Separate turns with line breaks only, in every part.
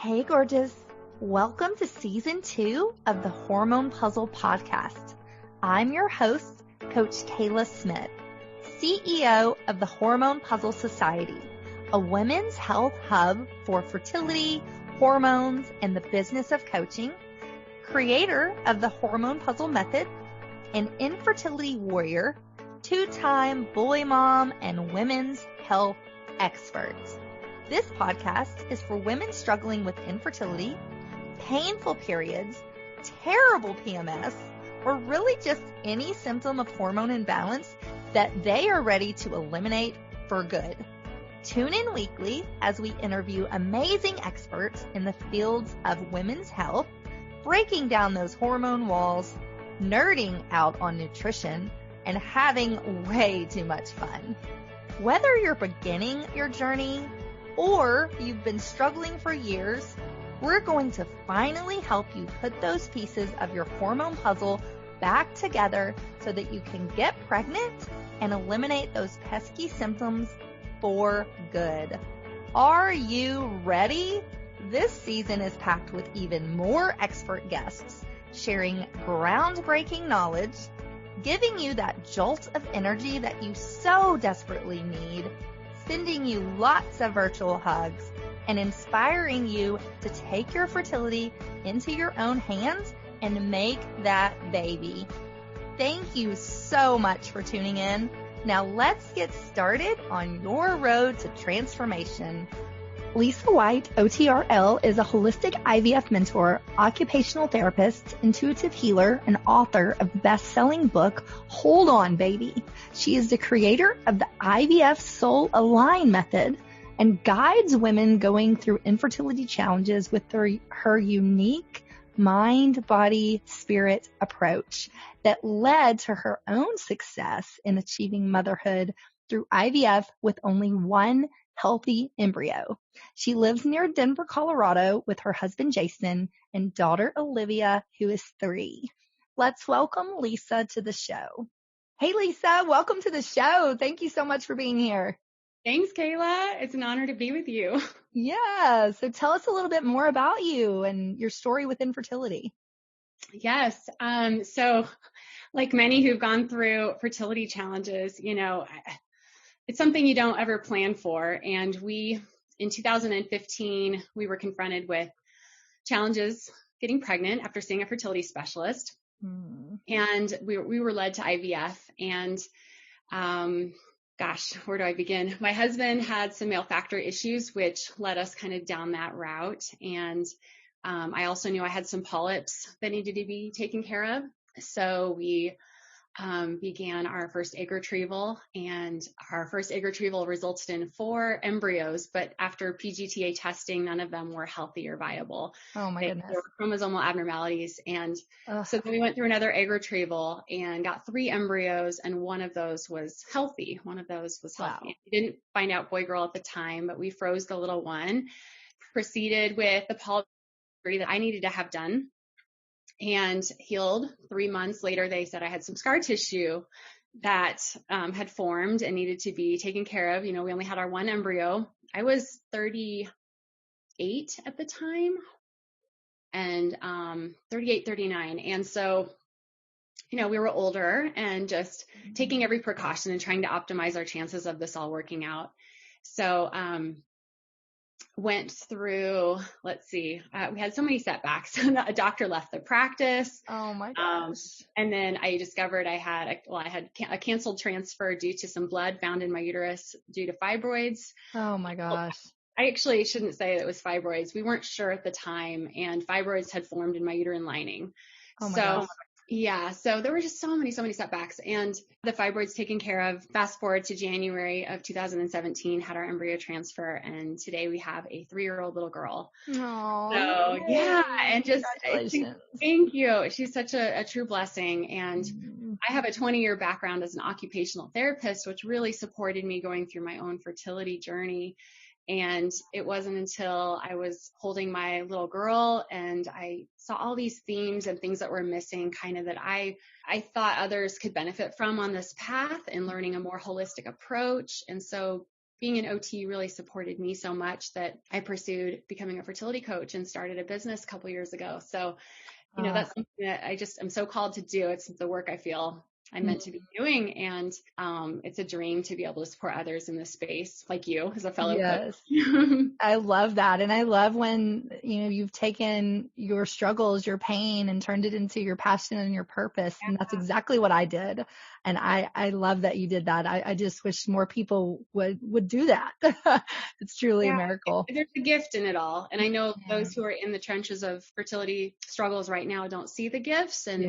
Hey, gorgeous. Welcome to Season 2 of the Hormone P.U.Z.Z.L.E Podcast. I'm your host, Coach Kayla Smith, CEO of the Hormone P.U.Z.L.E Society, a women's health hub for fertility, hormones, and the business of coaching, creator of the Hormone P.U.Z.L.E Method, an infertility warrior, two-time boy mom, and women's health expert. This podcast is for women struggling with infertility, painful periods, terrible PMS, or really just any symptom of hormone imbalance that they are ready to eliminate for good. Tune in weekly as we interview amazing experts in the fields of women's health, breaking down those hormone walls, nerding out on nutrition, and having way too much fun. Whether you're beginning your journey or you've been struggling for years, we're going to finally help you put those pieces of your hormone puzzle back together so that you can get pregnant and eliminate those pesky symptoms for good. Are you ready? This season is packed with even more expert guests sharing groundbreaking knowledge, giving you that jolt of energy that you so desperately need, sending you lots of virtual hugs, and inspiring you to take your fertility into your own hands and make that baby. Thank you so much for tuning in. Now let's get started on your road to transformation. Lisa White, OTRL, is a holistic IVF mentor, occupational therapist, intuitive healer, and author of the best-selling book, Hold On, Baby. She is the creator of the IVF Soul Align Method and guides women going through infertility challenges with her unique mind, body, spirit approach that led to her own success in achieving motherhood through IVF with only one healthy embryo. She lives near Denver, Colorado with her husband, Jason, and daughter, Olivia, who is 3. Let's welcome Lisa to the show. Hey, Lisa, welcome to the show. Thank you so much for being here.
Thanks, Kayla. It's an honor to be with you.
Yeah. So tell us a little bit more about you and your story with infertility.
Yes. So like many who've gone through fertility challenges, it's something you don't ever plan for. And in 2015, we were confronted with challenges getting pregnant after seeing a fertility specialist. And we were led to IVF. And where do I begin? My husband had some male factor issues, which led us kind of down that route. And I also knew I had some polyps that needed to be taken care of. So we began our first egg retrieval, and our first egg retrieval resulted in 4 embryos, but after PGTA testing, none of them were healthy or viable.
Oh my goodness.
There were chromosomal abnormalities. And so then we went through another egg retrieval and got 3 embryos, and one of those was healthy. Wow. We didn't find out boy girl at the time, but we froze the little one, proceeded with the polyp that I needed to have done, and healed. 3 months later, they said I had some scar tissue that had formed and needed to be taken care of. We only had our 1 embryo. I was 38 at the time, and 38, 39. And so, we were older and just taking every precaution and trying to optimize our chances of this all working out. So, went through, we had so many setbacks. A doctor left the practice.
Oh my gosh.
And then I discovered I had a canceled transfer due to some blood found in my uterus due to fibroids.
Oh my gosh.
I actually shouldn't say it was fibroids. We weren't sure at the time, and fibroids had formed in my uterine lining.
Oh my gosh.
Yeah, so there were just so many setbacks, and the fibroids taken care of. Fast forward to January of 2017, had our embryo transfer, and today we have a 3-year-old little girl.
Oh,
so yeah, and just thank you. She's such a true blessing, and I have a 20-year background as an occupational therapist, which really supported me going through my own fertility journey. And it wasn't until I was holding my little girl and I saw all these themes and things that were missing, kind of that I thought others could benefit from on this path and learning a more holistic approach. And so being an OT really supported me so much that I pursued becoming a fertility coach and started a business a couple years ago. So, that's something that I'm so called to do. It's the work I feel I'm meant to be doing. And it's a dream to be able to support others in this space, like you as a fellow coach.
I love that. And I love when, you've taken your struggles, your pain, and turned it into your passion and your purpose. And that's exactly what I did. And I love that you did that. I just wish more people would do that. It's truly a miracle.
There's a gift in it all. And I know those who are in the trenches of fertility struggles right now don't see the gifts, and,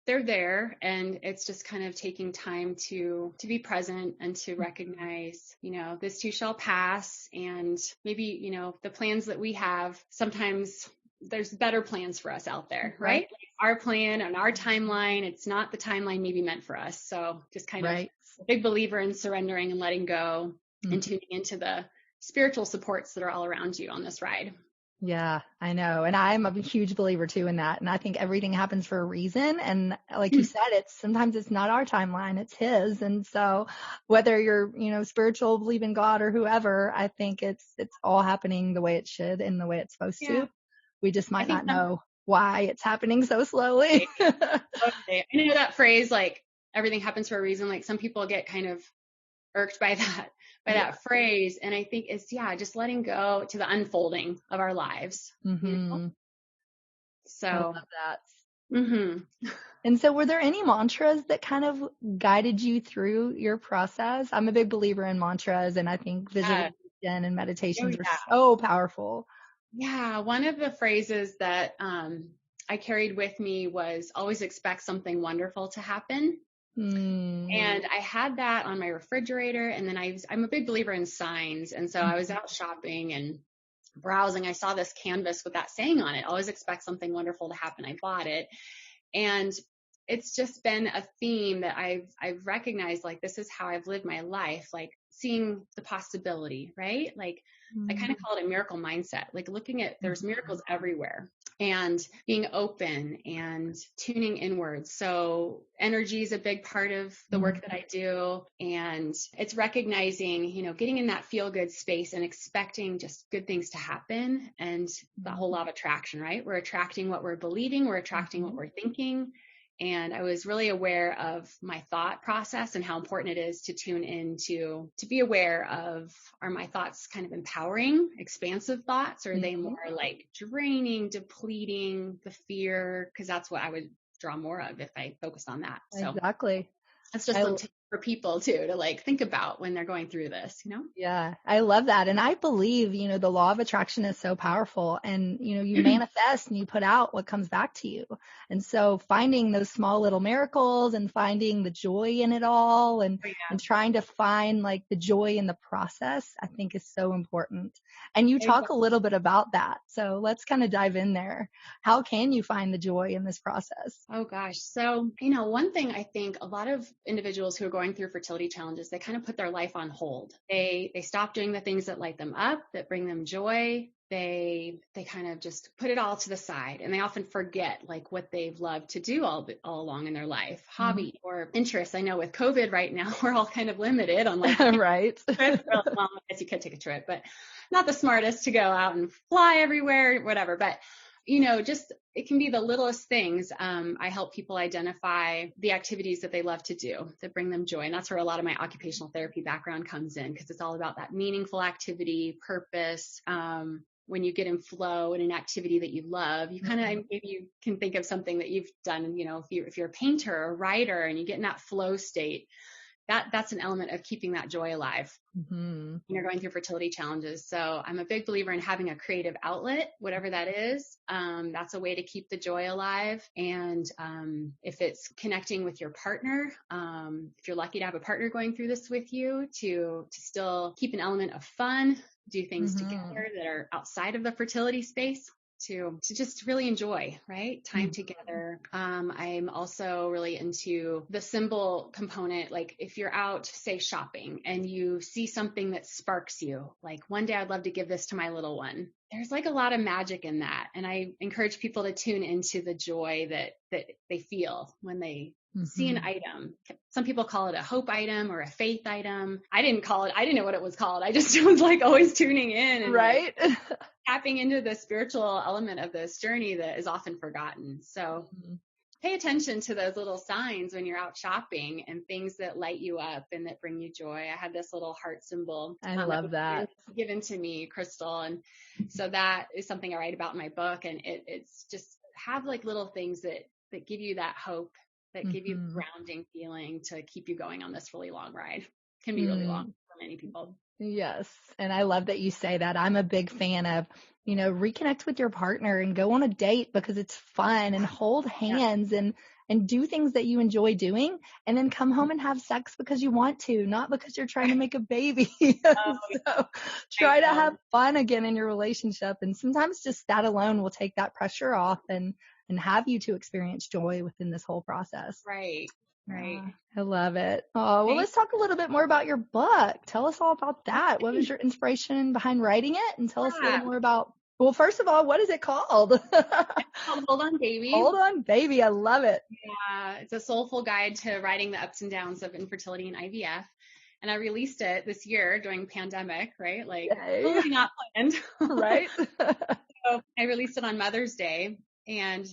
they're there. And it's just kind of taking time to be present and to recognize, this too shall pass. And maybe, the plans that we have, sometimes there's better plans for us out there, right? Like our plan and our timeline, it's not the timeline maybe meant for us. So just kind of a big believer in surrendering and letting go and tuning into the spiritual supports that are all around you on this ride.
Yeah, I know. And I'm a huge believer too in that. And I think everything happens for a reason. And like you said, sometimes it's not our timeline, it's his. And so whether you're, spiritual, believe in God or whoever, I think it's all happening the way it should and the way it's supposed to. We just might not know why it's happening so slowly.
Okay. I know that phrase, like everything happens for a reason. Like some people get kind of irked by that phrase. And I think it's, just letting go to the unfolding of our lives. So
I love that. And so were there any mantras that kind of guided you through your process? I'm a big believer in mantras, and I think visualization and meditations are so powerful.
Yeah. One of the phrases that I carried with me was always expect something wonderful to happen. And I had that on my refrigerator. And then I'm a big believer in signs. And so I was out shopping and browsing. I saw this canvas with that saying on it, always expect something wonderful to happen. I bought it. And it's just been a theme that I've recognized, like, this is how I've lived my life, like seeing the possibility, right? Like I kind of call it a miracle mindset, like looking at there's miracles everywhere and being open and tuning inwards. So energy is a big part of the work that I do. And it's recognizing, getting in that feel good space and expecting just good things to happen. And the whole law of attraction, right? We're attracting what we're believing. We're attracting what we're thinking. And I was really aware of my thought process and how important it is to tune in to be aware of, are my thoughts kind of empowering, expansive thoughts? Or are they more like draining, depleting, the fear? Because that's what I would draw more of if I focused on that. So
exactly.
That's just some tips for people too, to like think about when they're going through this,
Yeah, I love that. And I believe, the law of attraction is so powerful, and, you manifest and you put out what comes back to you. And so finding those small little miracles and finding the joy in it all and trying to find like the joy in the process, I think is so important. And you talk a little bit about that. So let's kind of dive in there. How can you find the joy in this process?
Oh gosh. So, one thing I think a lot of individuals who are going through fertility challenges, they kind of put their life on hold. They stop doing the things that light them up, that bring them joy. They kind of just put it all to the side, and they often forget like what they've loved to do all along in their life, hobby or interests. I know with COVID right now, we're all kind of limited on like,
right.
Well, I guess you could take a trip, but not the smartest to go out and fly everywhere, whatever. But just it can be the littlest things. I help people identify the activities that they love to do that bring them joy. And that's where a lot of my occupational therapy background comes in, because it's all about that meaningful activity, purpose. When you get in flow in an activity that you love, you kind of, maybe you can think of something that you've done, if you're a painter or a writer and you get in that flow state, that's an element of keeping that joy alive when you're going through fertility challenges. So I'm a big believer in having a creative outlet, whatever that is. That's a way to keep the joy alive. And if it's connecting with your partner, if you're lucky to have a partner going through this with you, to still keep an element of fun, do things together that are outside of the fertility space. to just really enjoy, right? Time together. I'm also really into the symbol component. Like if you're out, say shopping, and you see something that sparks you, like one day I'd love to give this to my little one. There's like a lot of magic in that. And I encourage people to tune into the joy that they feel when they see an item. Some people call it a hope item or a faith item. I didn't know what it was called. I just was like always tuning in and
right.
Like, tapping into the spiritual element of this journey that is often forgotten. So pay attention to those little signs when you're out shopping and things that light you up and that bring you joy. I had this little heart symbol.
I love that.
Given to me, Crystal. And so that is something I write about in my book. And it's just have like little things that give you that hope, that give you a grounding feeling to keep you going on this really long ride. It can be really long for many people.
Yes. And I love that you say that. I'm a big fan of, reconnect with your partner and go on a date because it's fun, and hold hands and do things that you enjoy doing, and then come home and have sex because you want to, not because you're trying to make a baby. So try to have fun again in your relationship. And sometimes just that alone will take that pressure off and have you to experience joy within this whole process.
Right. Right.
I love it. Oh, well, let's talk a little bit more about your book. Tell us all about that. What was your inspiration behind writing it? And tell us a little more about, well, first of all, what is it called?
It's called Hold On Baby.
Hold On Baby. I love it.
Yeah. It's a soulful guide to writing the ups and downs of infertility and IVF. And I released it this year during pandemic, right? Like totally not planned.
Right.
So I released it on Mother's Day, and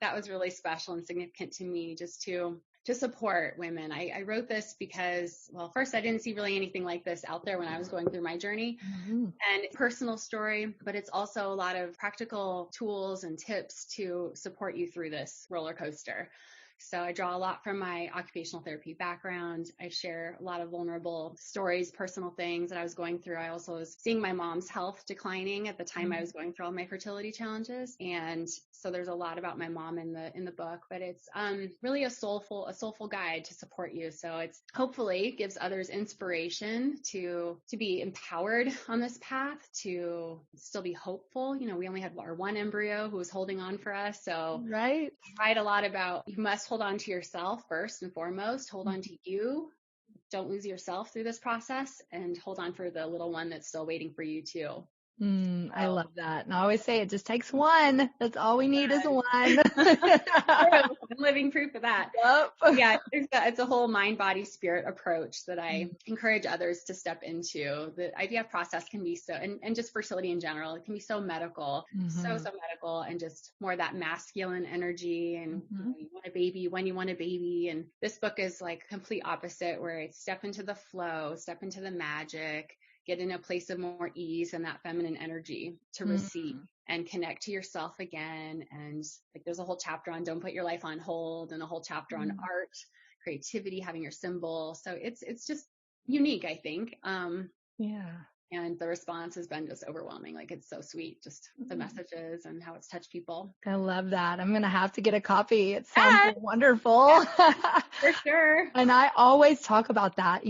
that was really special and significant to me just to support women. I wrote this because, well, first I didn't see really anything like this out there when I was going through my journey, and personal story, but it's also a lot of practical tools and tips to support you through this roller coaster. So I draw a lot from my occupational therapy background. I share a lot of vulnerable stories, personal things that I was going through. I also was seeing my mom's health declining at the time I was going through all my fertility challenges. And so there's a lot about my mom in the book, but it's really a soulful guide to support you. So it's hopefully gives others inspiration to be empowered on this path, to still be hopeful. We only had our one embryo who was holding on for us. So
right.
I write a lot about you must hold on to yourself first and foremost. Hold on to you. Don't lose yourself through this process, and hold on for the little one that's still waiting for you too.
I love that. And I always say it just takes one. That's all we need is one.
I'm living proof of that.
Yep.
Yeah, it's a whole mind, body, spirit approach that I encourage others to step into. The IVF process can be so, and just fertility in general, it can be so medical, so medical, and just more that masculine energy. And you want a baby when you want a baby. And this book is like complete opposite, where it's step into the flow, step into the magic, get in a place of more ease and that feminine energy to receive and connect to yourself again. And like there's a whole chapter on don't put your life on hold, and a whole chapter on art, creativity, having your symbol. So it's just unique, I think. And the response has been just overwhelming. Like it's so sweet, just the messages and how it's touched people.
I love that. I'm going to have to get a copy. It sounds wonderful.
For sure.
And I always talk about that.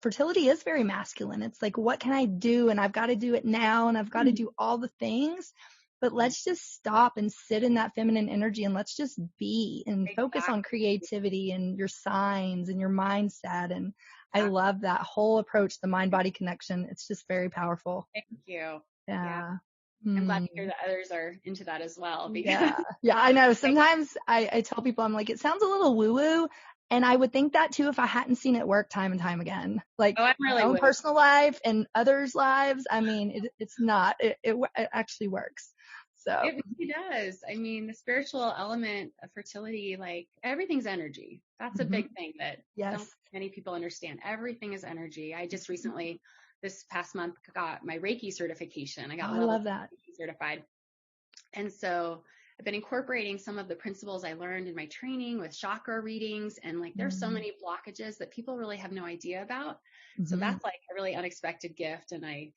Fertility is very masculine. It's like, what can I do? And I've got to do it now, and I've got to do all the things. But let's just stop and sit in that feminine energy, and let's just be and focus on creativity and your signs and your mindset. And I love that whole approach, the mind-body connection. It's just very powerful.
Thank you.
Yeah.
I'm glad to hear that others are into that as well.
Yeah, I know. Sometimes I tell people, I'm like, it sounds a little woo-woo. And I would think that too if I hadn't seen it work time and time again. Like my own personal life and others' lives. I mean, it's not. It actually works. So
it really does. I mean, the spiritual element of fertility, like everything's energy. That's a big thing that not many people understand. Everything is energy. I just recently, this past month, got my Reiki certification. I love that. Reiki certified. And so I've been incorporating some of the principles I learned in my training with chakra readings. And like, there's so many blockages that people really have no idea about. So that's like a really unexpected gift. And I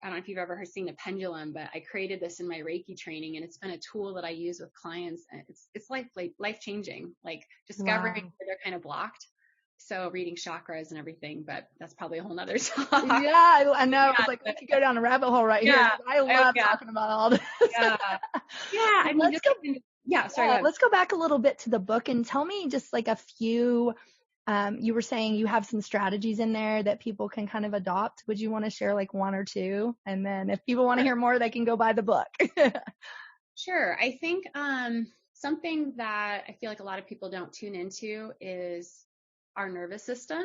don't know if you've ever seen a pendulum, but I created this in my Reiki training, and it's been a tool that I use with clients. And it's life changing, like discovering where they're kind of blocked So reading chakras and everything, but that's probably a whole nother talk.
Yeah, I know. It's like, we could go down a rabbit hole right here. I love talking about all this.
Yeah. I mean,
let's go back a little bit to the book and tell me just like a few, you were saying you have some strategies in there that people can kind of adopt. Would you want to share like one or two? And then if people want to hear more, they can go buy the book.
Sure. I think something that I feel like a lot of people don't tune into is our nervous system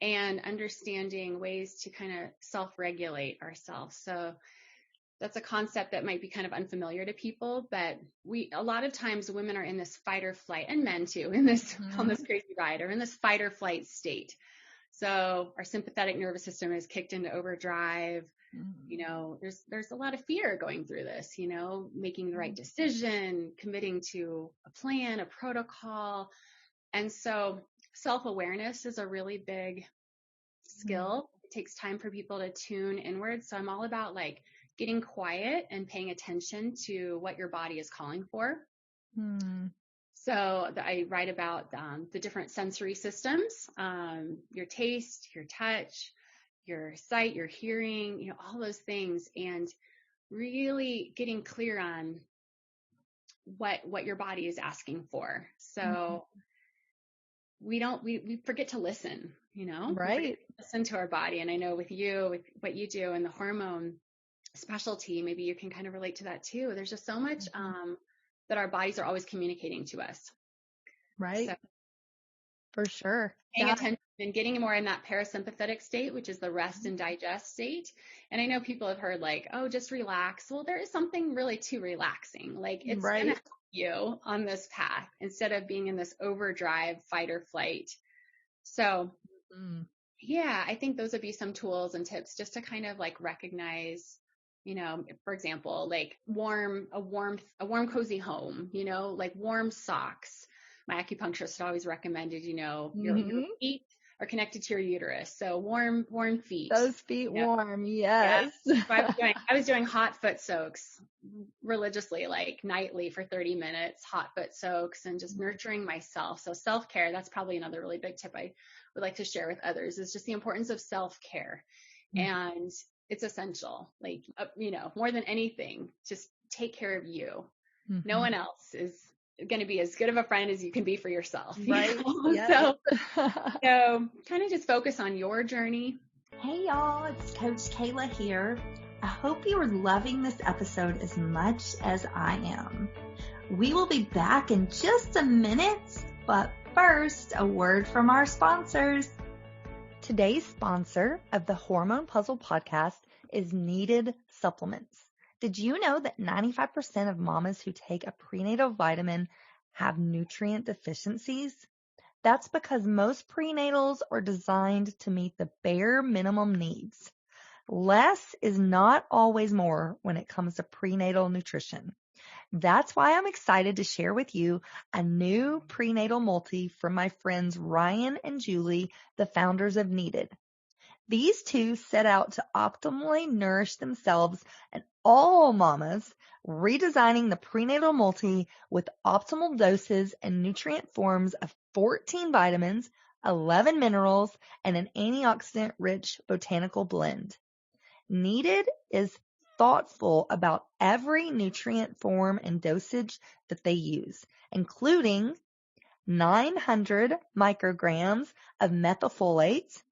and understanding ways to kind of self-regulate ourselves. So that's a concept that might be kind of unfamiliar to people, but a lot of times women are in this fight or flight, and men too, in this on this crazy ride, or in this fight or flight state. So our sympathetic nervous system is kicked into overdrive. You know, there's a lot of fear going through this, you know, making the right decision, committing to a plan, a protocol. And so self-awareness is a really big skill. It takes time for people to tune inward. So I'm all about like getting quiet and paying attention to what your body is calling for. So I write about the different sensory systems, your taste, your touch, your sight, your hearing, you know, all those things, and really getting clear on what your body is asking for. So we forget to listen, you know,
right?
Listen to our body. And I know with you, with what you do in the hormone specialty, maybe you can kind of relate to that too. There's just so much that our bodies are always communicating to us.
Right. So, for sure.
Paying attention and getting more in that parasympathetic state, which is the rest and digest state. And I know people have heard like, oh, just relax. Well, there is something really to relaxing. Like it's going to help you on this path instead of being in this overdrive, fight or flight. So yeah, I think those would be some tools and tips just to kind of like recognize, you know, for example, like a warm, cozy home, you know, like warm socks. My acupuncturist always recommended, you know, your feet are connected to your uterus. So warm feet.
Those feet warm. Yes.
So I was doing hot foot soaks religiously, like nightly for 30 minutes, hot foot soaks, and just nurturing myself. So self-care, that's probably another really big tip I would like to share with others, is just the importance of self-care. And it's essential, like, you know, more than anything, just take care of you. No one else is going to be as good of a friend as you can be for yourself.
Right.
Yes. So kind of just focus on your journey.
Hey y'all, it's Coach Kayla here. I hope you are loving this episode as much as I am. We will be back in just a minute, but first, a word from our sponsors. Today's sponsor of the Hormone P.U.Z.Z.L.E Podcast is Needed Supplements. Did you know that 95% of mamas who take a prenatal vitamin have nutrient deficiencies? That's because most prenatals are designed to meet the bare minimum needs. Less is not always more when it comes to prenatal nutrition. That's why I'm excited to share with you a new prenatal multi from my friends Ryan and Julie, the founders of Needed. These two set out to optimally nourish themselves and all mamas, redesigning the prenatal multi with optimal doses and nutrient forms of 14 vitamins, 11 minerals, and an antioxidant-rich botanical blend. Needed is thoughtful about every nutrient form and dosage that they use, including 900 micrograms of methylfolate.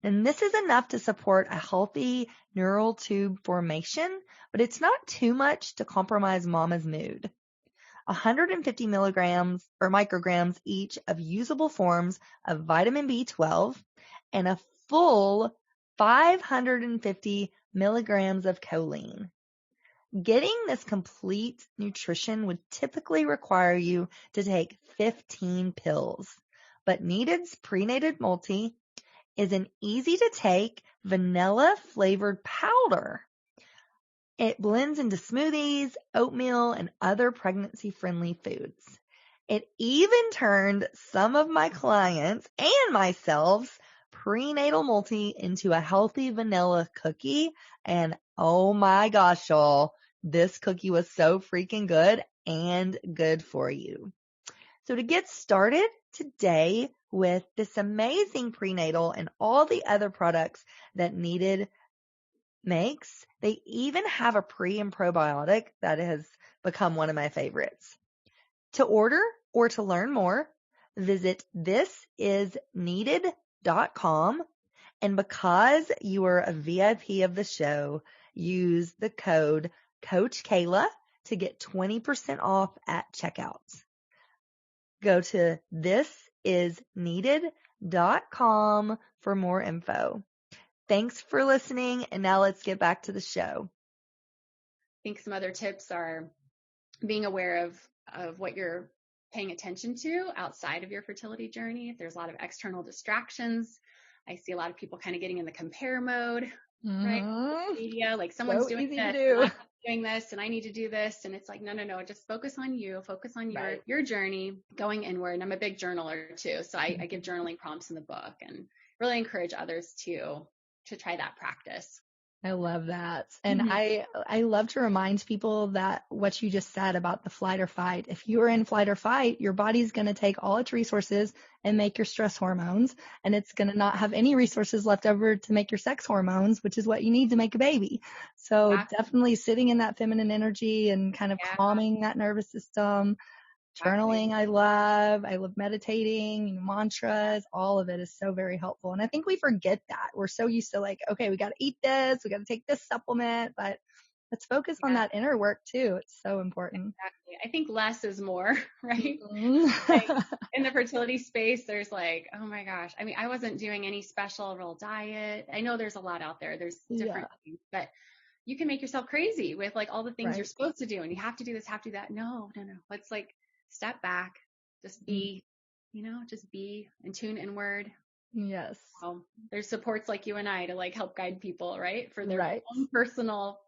And this is enough to support a healthy neural tube formation, but it's not too much to compromise mama's mood. 150 milligrams or micrograms each of usable forms of vitamin B12 and a full 550 milligrams of choline. Getting this complete nutrition would typically require you to take 15 pills, but Needed's prenatal multi is an easy to take vanilla flavored powder. It blends into smoothies, oatmeal, and other pregnancy friendly foods. It even turned some of my clients and myself's prenatal multi into a healthy vanilla cookie. And oh my gosh, y'all, this cookie was so freaking good and good for you. So to get started today, with this amazing prenatal and all the other products that Needed makes. They even have a pre and probiotic that has become one of my favorites. To order or to learn more, visit thisisneeded.com. And because you are a VIP of the show, use the code Coach Kayla to get 20% off at checkout. Go to thisisneeded.com for more info. Thanks for listening, and now let's get back to the show.
I think some other tips are being aware of what you're paying attention to outside of your fertility journey. If there's a lot of external distractions, I see a lot of people kind of getting in the compare mode, right? Social media, like someone's
So
doing
easy
this,
to do.
and I'm doing this, and I need to do this. And it's like, no, just focus on you, focus on your journey, going inward. And I'm a big journaler too. So I give journaling prompts in the book and really encourage others to try that practice.
I love that. And I love to remind people that what you just said about the flight or fight, if you are in flight or fight, your body's going to take all its resources and make your stress hormones, and it's going to not have any resources left over to make your sex hormones, which is what you need to make a baby. So definitely sitting in that feminine energy and kind of calming that nervous system. Journaling, I love meditating, mantras, all of it is so very helpful. And I think we forget that. We're so used to like, okay, we got to eat this, we got to take this supplement, but let's focus on that inner work too. It's so important.
Exactly. I think less is more, right? Like in the fertility space, there's like, oh my gosh. I mean, I wasn't doing any special real diet. I know there's a lot out there. There's different things, but you can make yourself crazy with like all the things you're supposed to do, and you have to do this, have to do that. No. Let's like step back, just be, just be and tune inward.
Yes.
There's supports like you and I to like help guide people, right? For their own personal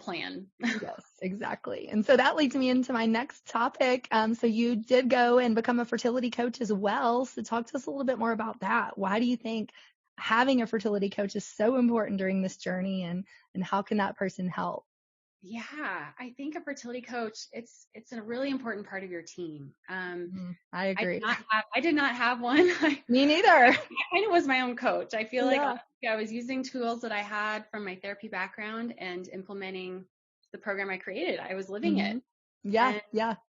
plan.
Yes, exactly. And so that leads me into my next topic. So you did go and become a fertility coach as well. So talk to us a little bit more about that. Why do you think having a fertility coach is so important during this journey, and how can that person help?
Yeah, I think a fertility coach, it's a really important part of your team.
I agree.
I did not have one.
Me neither.
I kind of was my own coach. I feel like I was using tools that I had from my therapy background and implementing the program I created. I was living it.
Yeah.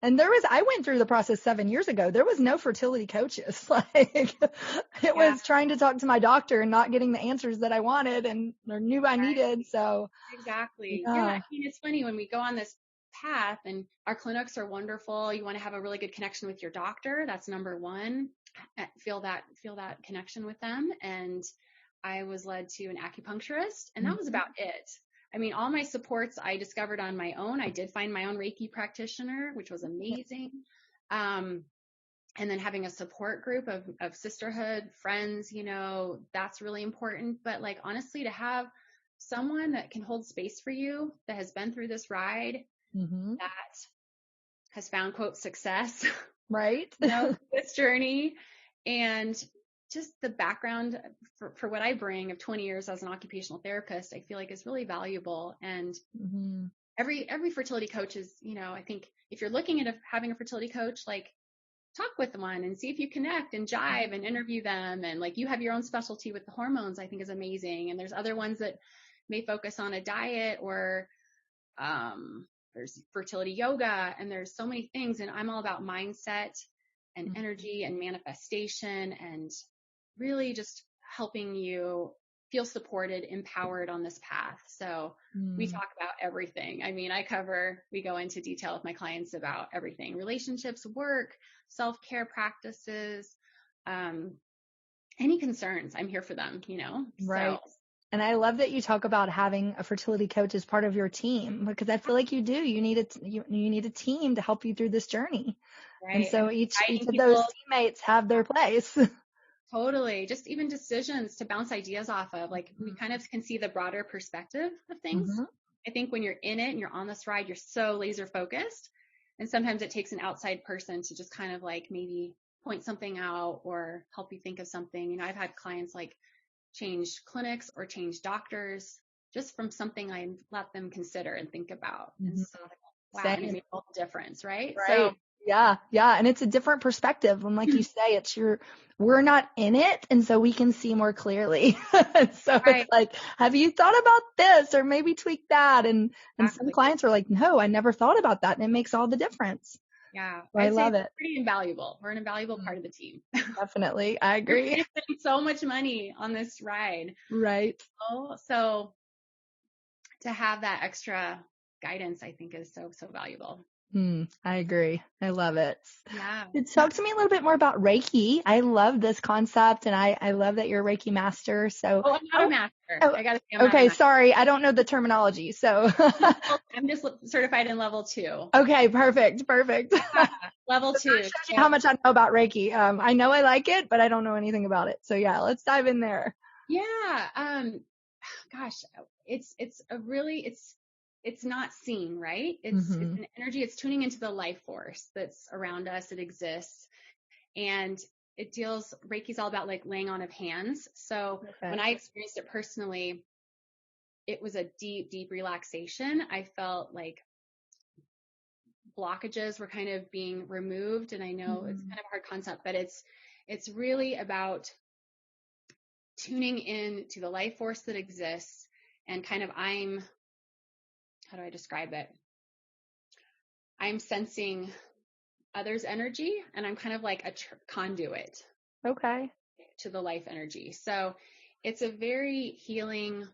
And I went through the process 7 years ago. There was no fertility coaches. It was trying to talk to my doctor and not getting the answers that I wanted and or knew I needed. So
exactly. Yeah. I mean, it's funny when we go on this path, and our clinics are wonderful. You want to have a really good connection with your doctor. That's number one. Feel that connection with them. And I was led to an acupuncturist, and that was about it. I mean, all my supports I discovered on my own. I did find my own Reiki practitioner, which was amazing. And then having a support group of sisterhood, friends, that's really important. But like, honestly, to have someone that can hold space for you, that has been through this ride, that has found, quote, success,
right?
This journey, and just the background for what I bring of 20 years as an occupational therapist, I feel like is really valuable. And every fertility coach is, I think if you're looking at having a fertility coach, like talk with one and see if you connect and jive and interview them. And like you have your own specialty with the hormones, I think is amazing. And there's other ones that may focus on a diet, or there's fertility yoga, and there's so many things. And I'm all about mindset and energy and manifestation, and really just helping you feel supported, empowered on this path. So we talk about everything. I mean, we go into detail with my clients about everything: relationships, work, self-care practices, any concerns, I'm here for them,
Right.
So.
And I love that you talk about having a fertility coach as part of your team, because I feel like you do. You need a team to help you through this journey. Right. And so each of those teammates have their place.
Totally. Just even decisions to bounce ideas off of. Like we kind of can see the broader perspective of things. I think when you're in it and you're on this ride, you're so laser focused. And sometimes it takes an outside person to just kind of like maybe point something out or help you think of something. I've had clients like change clinics or change doctors just from something I let them consider and think about. And so, wow, and it made all the difference, right? So
Yeah. Yeah. And it's a different perspective. And like you say, we're not in it. And so we can see more clearly. So
Right.
it's like, have you thought about this or maybe tweak that? And some clients are like, no, I never thought about that. And it makes all the difference.
Yeah.
So I love it.
Pretty invaluable. We're an invaluable part of the team.
Definitely. I agree.
We're spending so much money on this ride.
Right.
So to have that extra guidance, I think is so, so valuable.
I agree. I love it.
Yeah.
Talk to me a little bit more about Reiki. I love this concept, and I love that you're a Reiki master. So,
I'm not a master.
I gotta say, okay, sorry, I don't know the terminology. So,
I'm just certified in level 2.
Okay, perfect.
Yeah, level 2.
Shows you how much I know about Reiki. I know I like it, but I don't know anything about it. So yeah, let's dive in there.
Yeah. Gosh, it's not seen, right? It's an energy. It's tuning into the life force that's around us. It exists. And Reiki's all about like laying on of hands. So when I experienced it personally, it was a deep, deep relaxation. I felt like blockages were kind of being removed. And I know it's kind of a hard concept, but it's really about tuning in to the life force that exists and kind of how do I describe it? I'm sensing others' energy and I'm kind of like a conduit.
Okay.
To the life energy. So it's a very healing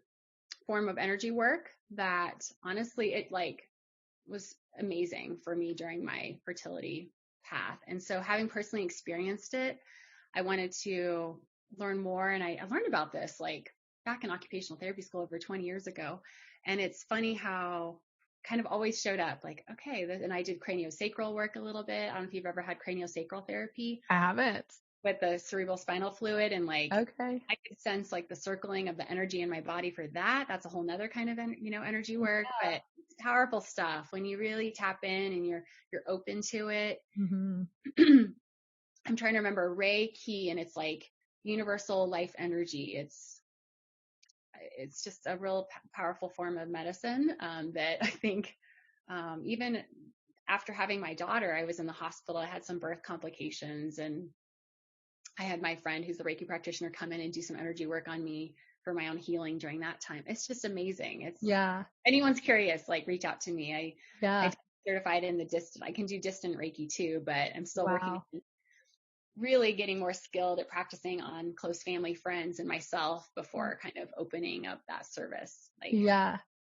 form of energy work that honestly, it like was amazing for me during my fertility path. And so having personally experienced it, I wanted to learn more. And I learned about this like back in occupational therapy school over 20 years ago. And it's funny how kind of always showed up like, okay, and I did craniosacral work a little bit. I don't know if you've ever had craniosacral therapy.
I haven't.
With the cerebral spinal fluid and like,
okay.
I could sense like the circling of the energy in my body for that. That's a whole nother kind of, energy work, but it's powerful stuff when you really tap in and you're open to it. I'm trying to remember Reiki, and it's like universal life energy. It's just a real powerful form of medicine that I think even after having my daughter, I was in the hospital. I had some birth complications, and I had my friend who's the Reiki practitioner come in and do some energy work on me for my own healing during that time. It's just amazing. Anyone's curious, like reach out to me. I'm certified in I can do distant Reiki too, but I'm still working on really getting more skilled at practicing on close family, friends, and myself before kind of opening up that service.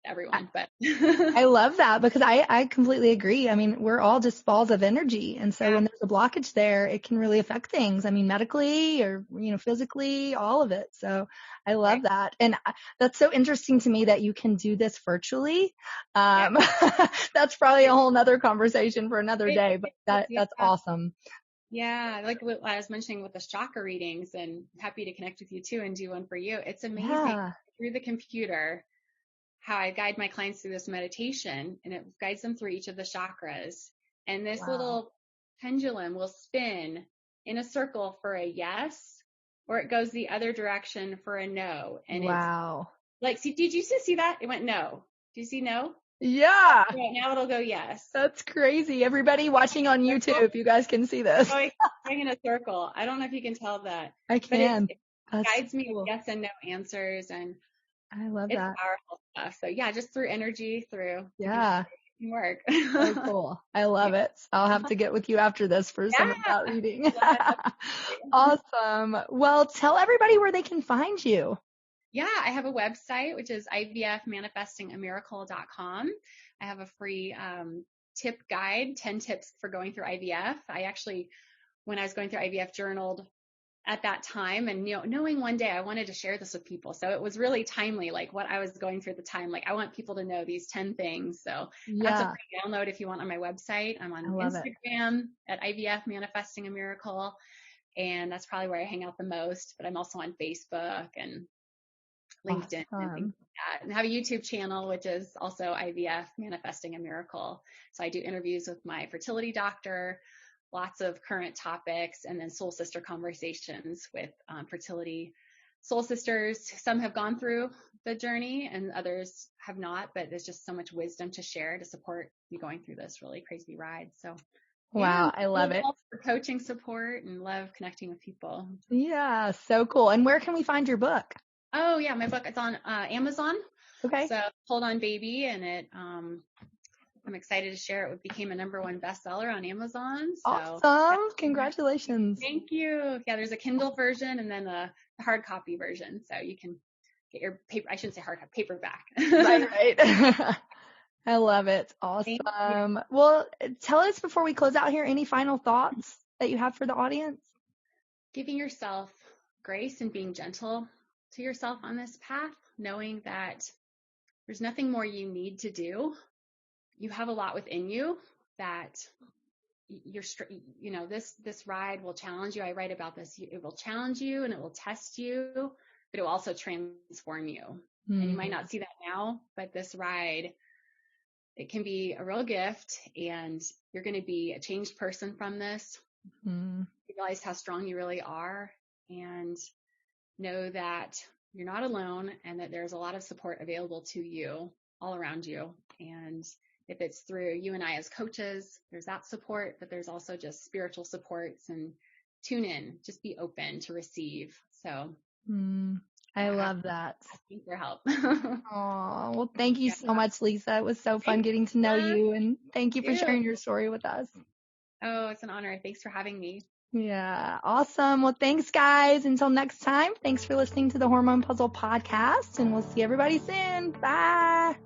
Everyone, but
I love that because I completely agree. I mean, we're all just balls of energy. And so when there's a blockage there, it can really affect things. I mean, medically or, physically, all of it. So I love that. And that's so interesting to me that you can do this virtually. That's probably a whole nother conversation for another day, but that's awesome.
Yeah. Like what I was mentioning with the chakra readings, and happy to connect with you too and do one for you. It's amazing through the computer how I guide my clients through this meditation, and it guides them through each of the chakras. And this little pendulum will spin in a circle for a yes, or it goes the other direction for a no. And it's like, did you see that? It went no. Do you see no?
Yeah.
Right, now it'll go yes.
That's crazy. Everybody watching on YouTube, you guys can see this.
Going in a circle. I don't know if you can tell that.
I can.
But it guides me with yes and no answers, and
I love
it's
that.
powerful stuff. So just through energy, through work.
So cool. I love it. I'll have to get with you after this for some of that reading. Awesome. Well, tell everybody where they can find you.
Yeah, I have a website, which is IVFmanifestingamiracle.com. I have a free tip guide, 10 tips for going through IVF. I actually, when I was going through IVF, journaled at that time, and knowing one day I wanted to share this with people. So it was really timely, like what I was going through at the time. Like I want people to know these 10 things. So that's a free download if you want on my website. I'm on Instagram at IVF Manifesting a Miracle. And that's probably where I hang out the most, but I'm also on Facebook and LinkedIn and things like that, and have a YouTube channel, which is also IVF Manifesting a Miracle. So I do interviews with my fertility doctor, lots of current topics, and then soul sister conversations with fertility soul sisters. Some have gone through the journey and others have not, but there's just so much wisdom to share to support you going through this really crazy ride. So
Wow. I love it.
For coaching support and love connecting with people.
Yeah. So cool. And where can we find your book?
Oh yeah. My book, it's on Amazon.
Okay.
So Hold On Baby, and I'm excited to share it. It became a #1 bestseller on Amazon. So,
awesome. Congratulations.
Thank you. Yeah, there's a Kindle version and then the hard copy version. So you can get your paper, I shouldn't say hard copy, paperback.
Right. I love it. Awesome. Well, tell us before we close out here, any final thoughts that you have for the audience?
Giving yourself grace and being gentle to yourself on this path, knowing that there's nothing more you need to do. You have a lot within you that this ride will challenge you. I write about this. It will challenge you and it will test you, but it will also transform you. Mm-hmm. And you might not see that now, but this ride, it can be a real gift, and you're going to be a changed person from this. Mm-hmm. You realize how strong you really are, and know that you're not alone, and that there's a lot of support available to you all around you. And if it's through you and I as coaches, there's that support, but there's also just spiritual supports, and tune in, just be open to receive. So
I love that.
Asking for help.
Oh, well, thank you so much, Lisa. It was so fun getting to know you, and thank you for sharing your story with us.
Oh, it's an honor. Thanks for having me.
Yeah, awesome. Well, thanks, guys. Until next time, thanks for listening to the Hormone Puzzle Podcast, and we'll see everybody soon. Bye.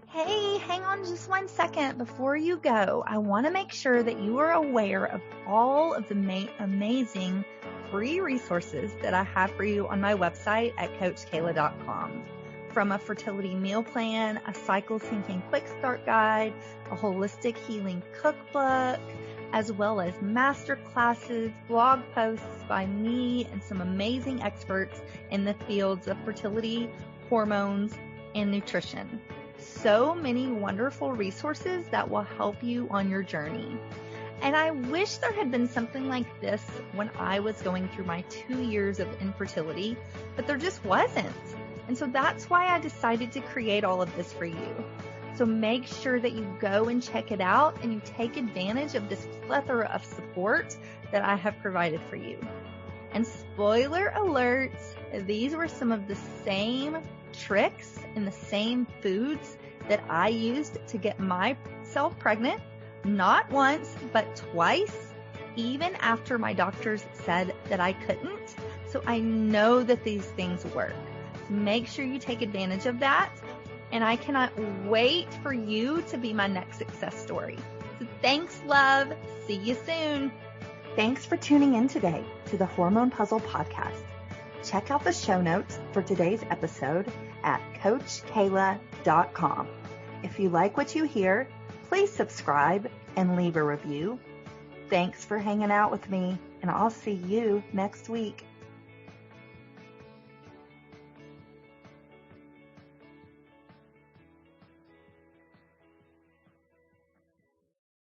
Hey, hang on just 1 second before you go. I want to make sure that you are aware of all of the amazing free resources that I have for you on my website at CoachKayla.com. From a fertility meal plan, a cycle syncing quick start guide, a holistic healing cookbook, as well as master classes, blog posts by me and some amazing experts in the fields of fertility, hormones, and nutrition. So many wonderful resources that will help you on your journey. And I wish there had been something like this when I was going through my 2 years of infertility, but there just wasn't. And so that's why I decided to create all of this for you. So make sure that you go and check it out, and you take advantage of this plethora of support that I have provided for you. And spoiler alert, these were some of the same tricks and the same foods that I used to get myself pregnant, not once, but twice, even after my doctors said that I couldn't. So I know that these things work. Make sure you take advantage of that. And I cannot wait for you to be my next success story. So thanks, love. See you soon. Thanks for tuning in today to the Hormone Puzzle Podcast. Check out the show notes for today's episode at CoachKayla.com. If you like what you hear, please subscribe and leave a review. Thanks for hanging out with me, and I'll see you next week.